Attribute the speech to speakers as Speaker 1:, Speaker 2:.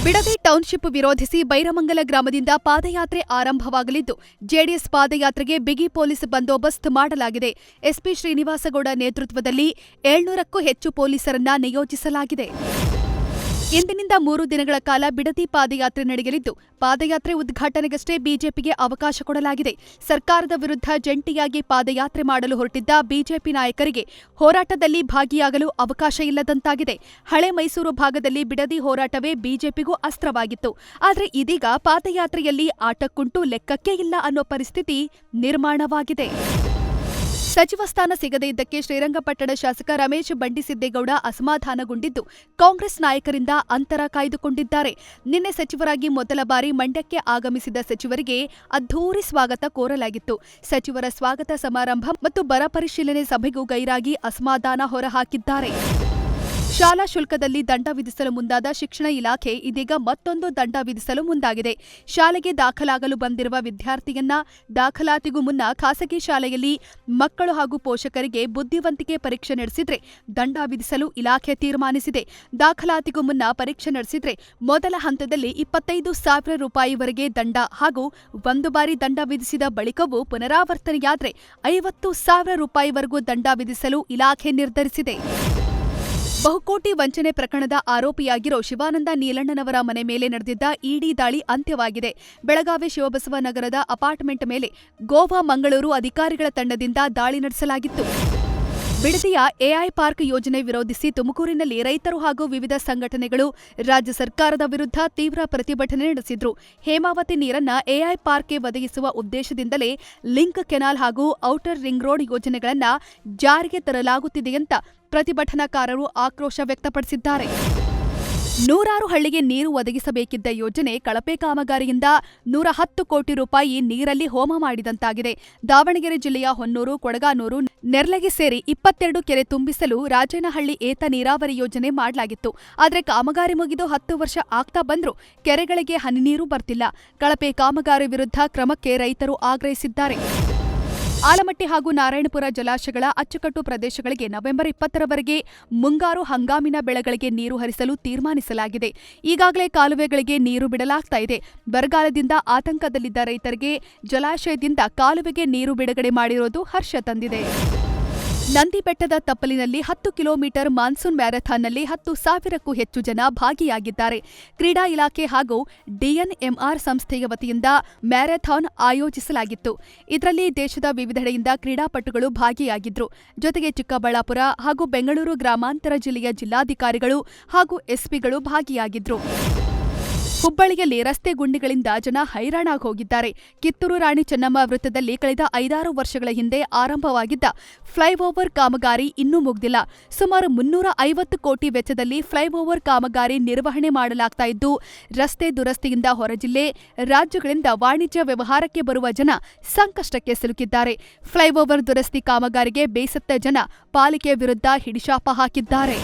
Speaker 1: Bidadi township ವಿರೋಧಿಸಿ ಬೈರಮಂಗಲ ಗ್ರಾಮದಿಂದ ಪಾದಯಾತ್ರೆ ಆರಂಭವಾಗಲಿದ್ದು, ಜೆಡಿಎಸ್ ಪಾದಯಾತ್ರೆಗೆ ಬಿಗಿ ಪೊಲೀಸ್ ಬಂದೋಬಸ್ತ್ ಮಾಡಲಾಗಿದೆ. ಎಸ್ಪಿ ಶ್ರೀನಿವಾಸಗೌಡ ನೇತೃತ್ವದಲ್ಲಿ 700ಕ್ಕೂ ಹೆಚ್ಚು ಪೊಲೀಸರನ್ನ ನಿಯೋಜಿಸಲಾಗಿದೆ. ಇಂದಿನಿಂದ 3 ದಿನಗಳ ಕಾಲ ಬಿಡದಿ ಪಾದಯಾತ್ರೆ ನಡೆಯಲಿದ್ದು, ಪಾದಯಾತ್ರೆ ಉದ್ಘಾಟನೆಗಷ್ಟೇ ಬಿಜೆಪಿಗೆ ಅವಕಾಶ ಕೊಡಲಾಗಿದೆ. ಸರ್ಕಾರದ ವಿರುದ್ಧ ಜಂಟಿಯಾಗಿ ಪಾದಯಾತ್ರೆ ಮಾಡಲು ಹೊರಟಿದ್ದ ಬಿಜೆಪಿ ನಾಯಕರಿಗೆ ಹೋರಾಟದಲ್ಲಿ ಭಾಗಿಯಾಗಲು ಅವಕಾಶ ಇಲ್ಲದಂತಾಗಿದೆ. ಹಳೆ ಮೈಸೂರು ಭಾಗದಲ್ಲಿ ಬಿಡದಿ ಹೋರಾಟವೇ ಬಿಜೆಪಿಗೂ ಅಸ್ತ್ರವಾಗಿತ್ತು. ಆದರೆ ಇದೀಗ ಪಾದಯಾತ್ರೆಯಲ್ಲಿ ಆಟಕ್ಕುಂಟು ಲೆಕ್ಕಕ್ಕೇ ಇಲ್ಲ ಅನ್ನೋ ಪರಿಸ್ಥಿತಿ ನಿರ್ಮಾಣವಾಗಿದೆ. ಸಚಿವ ಸ್ಥಾನ ಸಿಗದೇ ಇದ್ದಕ್ಕೆ ಶ್ರೀರಂಗಪಟ್ಟಣ ಶಾಸಕ ರಮೇಶ್ ಬಂಡಿಸಿದ್ದೇಗೌಡ ಅಸಮಾಧಾನಗೊಂಡಿದ್ದು, ಕಾಂಗ್ರೆಸ್ ನಾಯಕರಿಂದ ಅಂತರ ಕಾಯ್ದುಕೊಂಡಿದ್ದಾರೆ. ನಿನ್ನೆ ಸಚಿವರಾಗಿ ಮೊದಲ ಬಾರಿ ಮಂಡ್ಯಕ್ಕೆ ಆಗಮಿಸಿದ ಸಚಿವರಿಗೆ ಅದ್ಧೂರಿ ಸ್ವಾಗತ ಕೋರಲಾಗಿತ್ತು. ಸಚಿವರ ಸ್ವಾಗತ ಸಮಾರಂಭ ಮತ್ತು ಬರ ಪರಿಶೀಲನೆ ಸಭೆಗೂ ಗೈರಾಗಿ ಅಸಮಾಧಾನ ಹೊರಹಾಕಿದ್ದಾರೆ. ಶಾಲಾ ಶುಲ್ಕದಲ್ಲಿ ದಂಡ ವಿಧಿಸಲು ಮುಂದಾದ ಶಿಕ್ಷಣ ಇಲಾಖೆ ಇದೀಗ ಮತ್ತೊಂದು ದಂಡ ವಿಧಿಸಲು ಮುಂದಾಗಿದೆ. ಶಾಲೆಗೆ ದಾಖಲಾಗಲು ಬಂದಿರುವ ವಿದ್ಯಾರ್ಥಿಯನ್ನ ದಾಖಲಾತಿಗೂ ಮುನ್ನ ಖಾಸಗಿ ಶಾಲೆಯಲ್ಲಿ ಮಕ್ಕಳು ಹಾಗೂ ಪೋಷಕರಿಗೆ ಬುದ್ಧಿವಂತಿಕೆ ಪರೀಕ್ಷೆ ನಡೆಸಿದ್ರೆ ದಂಡ ವಿಧಿಸಲು ಇಲಾಖೆ ತೀರ್ಮಾನಿಸಿದೆ. ದಾಖಲಾತಿಗೂ ಮುನ್ನ ಪರೀಕ್ಷೆ ನಡೆಸಿದ್ರೆ ಮೊದಲ ಹಂತದಲ್ಲಿ 25,000 ರೂಪಾಯಿವರೆಗೆ ದಂಡ ಹಾಗೂ ಒಂದು ಬಾರಿ ದಂಡ ವಿಧಿಸಿದ ಬಳಿಕವೂ ಪುನರಾವರ್ತನೆಯಾದರೆ 50,000 ರೂಪಾಯಿವರೆಗೂ ದಂಡ ವಿಧಿಸಲು ಇಲಾಖೆ ನಿರ್ಧರಿಸಿದೆ. ಬಹುಕೋಟಿ ವಂಚನೆ ಪ್ರಕರಣದ ಆರೋಪಿಯಾಗಿರೋ ಶಿವಾನಂದ ನೀಲಣ್ಣನವರ ಮನೆ ಮೇಲೆ ನಡೆದಿದ್ದ ಇಡಿ ದಾಳಿ ಅಂತ್ಯವಾಗಿದೆ. ಬೆಳಗಾವಿ ಶಿವಬಸವ ನಗರದ ಅಪಾರ್ಟ್ಮೆಂಟ್ ಮೇಲೆ ಗೋವಾ ಮಂಗಳೂರು ಅಧಿಕಾರಿಗಳ ತಂಡದಿಂದ ದಾಳಿ ನಡೆಸಲಾಗಿತ್ತು. ಬಿಡದಿಯ ಎಐ ಪಾರ್ಕ್ ಯೋಜನೆ ವಿರೋಧಿಸಿ ತುಮಕೂರಿನಲ್ಲಿ ರೈತರು ಹಾಗೂ ವಿವಿಧ ಸಂಘಟನೆಗಳು ರಾಜ್ಯ ಸರ್ಕಾರದ ವಿರುದ್ಧ ತೀವ್ರ ಪ್ರತಿಭಟನೆ ನಡೆಸಿದ್ರು. ಹೇಮಾವತಿ ನೀರನ್ನ ಎಐ ಪಾರ್ಕ್ಗೆ ಒದಗಿಸುವ ಉದ್ದೇಶದಿಂದಲೇ ಲಿಂಕ್ ಕೆನಾಲ್ ಹಾಗೂ ಔಟರ್ ರಿಂಗ್ ರೋಡ್ ಯೋಜನೆಗಳನ್ನು ಜಾರಿಗೆ ತರಲಾಗುತ್ತಿದೆಯಂತ ಪ್ರತಿಭಟನಾಕಾರರು ಆಕ್ರೋಶ ವ್ಯಕ್ತಪಡಿಸಿದ್ದಾರೆ. ನೂರಾರು ಹಳ್ಳಿಗೆ ನೀರು ಒದಗಿಸಬೇಕಿದ್ದ ಯೋಜನೆ ಕಳಪೆ ಕಾಮಗಾರಿಯಿಂದ 110 ಕೋಟಿ ರೂಪಾಯಿ ನೀರಲ್ಲಿ ಹೋಮ ಮಾಡಿದಂತಾಗಿದೆ. ದಾವಣಗೆರೆ ಜಿಲ್ಲೆಯ ಹೊನ್ನೂರು, ಕೊಡಗಾನೂರು, ನೆರ್ಲಗಿ ಸೇರಿ 22 ಕೆರೆ ತುಂಬಿಸಲು ರಾಜೇನಹಳ್ಳಿ ಏತ ನೀರಾವರಿ ಯೋಜನೆ ಮಾಡಲಾಗಿತ್ತು. ಆದರೆ ಕಾಮಗಾರಿ ಮುಗಿದು 10 ವರ್ಷ ಆಗ್ತಾ ಬಂದ್ರೂ ಕೆರೆಗಳಿಗೆ ಹನಿ ನೀರು ಬರ್ತಿಲ್ಲ. ಕಳಪೆ ಕಾಮಗಾರಿ ವಿರುದ್ಧ ಕ್ರಮಕ್ಕೆ ರೈತರು ಆಗ್ರಹಿಸಿದ್ದಾರೆ. ಆಲಮಟ್ಟಿ ಹಾಗೂ ನಾರಾಯಣಪುರ ಜಲಾಶಯಗಳ ಅಚ್ಚುಕಟ್ಟು ಪ್ರದೇಶಗಳಿಗೆ ನವೆಂಬರ್ 20ರವರೆಗೆ ಮುಂಗಾರು ಹಂಗಾಮಿನ ಬೆಳೆಗಳಿಗೆ ನೀರು ಹರಿಸಲು ತೀರ್ಮಾನಿಸಲಾಗಿದೆ. ಈಗಾಗಲೇ ಕಾಲುವೆಗಳಿಗೆ ನೀರು ಬಿಡಲಾಗ್ತಾ ಇದೆ. ಬರಗಾಲದಿಂದ ಆತಂಕದಲ್ಲಿದ್ದ ರೈತರಿಗೆ ಜಲಾಶಯದಿಂದ ಕಾಲುವೆಗೆ ನೀರು ಬಿಡುಗಡೆ ಮಾಡಿರೋದು ಹರ್ಷ ತಂದಿದೆ. ನಂದಿ ಬೆಟ್ಟದ ತಪ್ಪಲಿನಲ್ಲಿ 10 ಕಿಲೋಮೀಟರ್ ಮಾನ್ಸೂನ್ ಮ್ಯಾರಥಾನ್ನಲ್ಲಿ 10,000ಕ್ಕೂ ಹೆಚ್ಚು ಜನ ಭಾಗಿಯಾಗಿದ್ದಾರೆ. ಕ್ರೀಡಾ ಇಲಾಖೆ ಹಾಗೂ ಡಿಎನ್ಎಂಆರ್ ಸಂಸ್ಥೆಯ ವತಿಯಿಂದ ಮ್ಯಾರಥಾನ್ ಆಯೋಜಿಸಲಾಗಿತ್ತು. ಇದರಲ್ಲಿ ದೇಶದ ವಿವಿಧೆಡೆಯಿಂದ ಕ್ರೀಡಾಪಟುಗಳು ಭಾಗಿಯಾಗಿದ್ರು. ಜೊತೆಗೆ ಚಿಕ್ಕಬಳ್ಳಾಪುರ ಹಾಗೂ ಬೆಂಗಳೂರು ಗ್ರಾಮಾಂತರ ಜಿಲ್ಲೆಯ ಜಿಲ್ಲಾಧಿಕಾರಿಗಳು ಹಾಗೂ ಎಸ್ಪಿಗಳು ಭಾಗಿಯಾಗಿದ್ರು. ಹುಬ್ಬಳ್ಳಿಯಲ್ಲಿ ರಸ್ತೆ ಗುಂಡಿಗಳಿಂದ ಜನ ಹೈರಾಣಾಗಿ ಹೋಗಿದ್ದಾರೆ. ಕಿತ್ತೂರು ರಾಣಿ ಚೆನ್ನಮ್ಮ ವೃತ್ತದಲ್ಲಿ ಕಳೆದ 5-6 ವರ್ಷಗಳ ಹಿಂದೆ ಆರಂಭವಾಗಿದ್ದ ಫ್ಲೈಓವರ್ ಕಾಮಗಾರಿ ಇನ್ನೂ ಮುಗಿದಿಲ್ಲ. ಸುಮಾರು 350 ಕೋಟಿ ವೆಚ್ಚದಲ್ಲಿ ಫ್ಲೈಓವರ್ ಕಾಮಗಾರಿ ನಿರ್ವಹಣೆ ಮಾಡಲಾಗ್ತಾ ಇದ್ದು, ರಸ್ತೆ ದುರಸ್ತಿಯಿಂದ ಹೊರ ಜಿಲ್ಲೆ, ರಾಜ್ಯಗಳಿಂದ ವಾಣಿಜ್ಯ ವ್ಯವಹಾರಕ್ಕೆ ಬರುವ ಜನ ಸಂಕಷ್ಟಕ್ಕೆ ಸಿಲುಕಿದ್ದಾರೆ. ಫ್ಲೈಓವರ್ ದುರಸ್ತಿ ಕಾಮಗಾರಿಗೆ ಬೇಸತ್ತ ಜನ ಪಾಲಿಕೆ ವಿರುದ್ಧ ಹಿಡಿಶಾಪ ಹಾಕಿದ್ದಾರೆ.